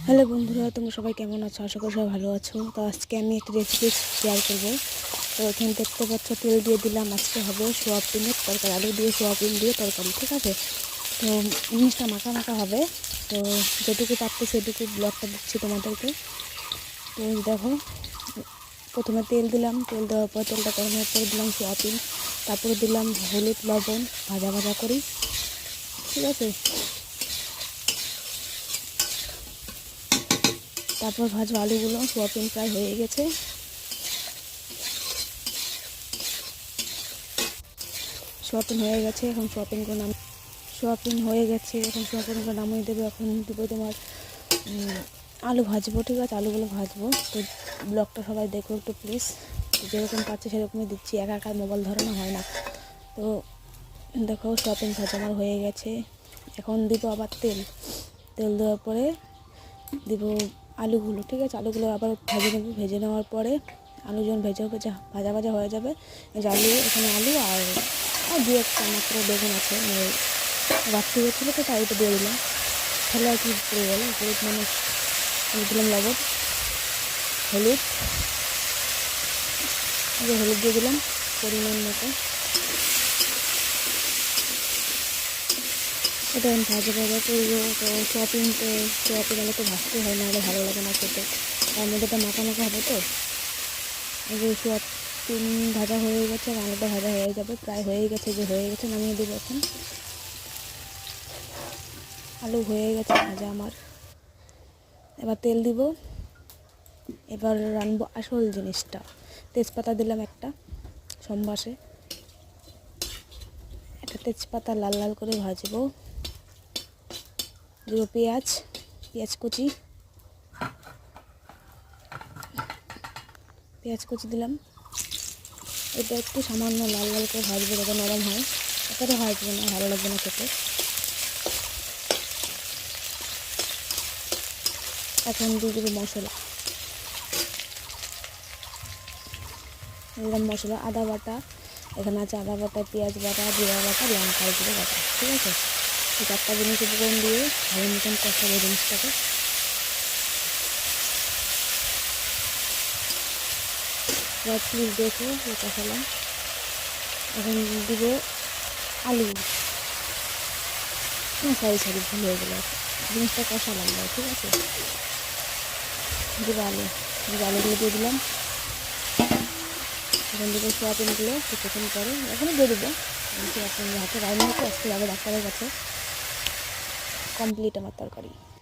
Hello বন্ধুরা, তোমরা সবাই কেমন আছো? আশা করি সবাই ভালো আছো। তো আজকে আমি একটা রেসিপি শেয়ার করবো। তো এখানে দেখতে পাচ্ছ, তেল দিয়ে দিলাম। আজকে হবে সোয়াবিনের তরকারি, আলু দিয়ে সোয়াবিন দিয়ে তরকারি, ঠিক আছে? তো জিনিসটা মাখা মাখা হবে। তো যেটুকু পারতে সেটুকু ব্লগটা দিচ্ছি তোমাদেরকে। তো দেখো, প্রথমে তেল দিলাম, তেল দেওয়ার পর তেলটা গরম হওয়ার পর দিলাম সোয়াবিন, তারপরে দিলাম হলুদ লবণ, ভাজা ভাজা করি, ঠিক আছে? তারপর ভাজা আলুগুলো, সোয়াবিন প্রায় হয়ে গেছে। সোয়াবিন হয়ে গেছে, এখন সোয়াবিন হয়ে গেছে, এখন সোয়াবিনগুলো নামিয়ে দেবো। এখন দেবো তোমার আলু ভাজবো, ঠিক আছে? আলুগুলো ভাজবো। তো ব্লগটা সবাই দেখো একটু প্লিজ। যেরকম পাচ্ছে সেরকমই দিচ্ছি, একা একা মোবাইল ধরানো হয় না। তো দেখো, সোয়াবিন ভাজা আমার হয়ে গেছে। এখন দিব আবার তেল দেওয়ার পরে দিব আলুগুলো, ঠিক আছে? আলুগুলো আবার ভেজে নেব। ভেজে নেওয়ার পরে আলু যখন ভাজা ভাজা হয়ে যাবে, আলু, এখানে আলু আর দু একটা মাত্র বেগুন আছে, মানে রাত্রি হচ্ছিলো, তো তাই ওটা দিয়ে দিলাম। তাহলে আর কি পড়ে গেল, হলুদ মানে দিলাম লবণ, হলুদ হলুদ দিয়ে দিলাম পরিমাণ মতো। এটা আমি ভাজা ভাজা করবো। তো সোয়াবিন আলু তো ভাজতে হয়, না হলে ভালো লাগে না খেতে। তার মধ্যে এটা মাখা মাখা হবে। তো এই যে সোয়াবিন ভাজা হয়ে গেছে, আলুটা ভাজা হয়ে যাবে, প্রায় হয়ে গেছে, নামিয়ে দেবো এখন। আলু হয়ে গেছে ভাজা আমার। এবার তেল দিব। এবার রানবো আসল জিনিসটা। তেজপাতা দিলাম একটা সম্বাসে, একটা তেজপাতা লাল লাল করে ভাজবো। দিব পেঁয়াজ কুচি দিলাম। এটা একটু সামান্য লাল লাল করে ভাজবো, যাতে নরম হয়। এতটা ভাজবো না, ভালো লাগবে না খেতে। এখন দিয়ে দেবো মশলা। দিলাম মশলা, আদা বাটা, এখানে আছে আদা বাটা, পেঁয়াজ বাটা, জিরা বাটা, লঙ্কা গুঁড়ো বাটা, ঠিক আছে? এই চারটা জিনিস উপকরণ দিয়ে ভালো মতন কষাবো জিনিসটাকে। প্লিজ দেখো, কষালাম। এখন দিব আলু। সরি ভুল হয়ে গেলো, জিনিসটা কষালাম, ঠিক আছে? দিব আলুগুলো দিয়ে দিলাম। এখন দেবো সোয়াবিনগুলো কিছুক্ষণ পরে, এখনই দিয়ে দেবো। এখন হাতে রান্না করতে আজকে যাবো ডাক্তারের কাছে। কমপ্লিট আমার তরকারি।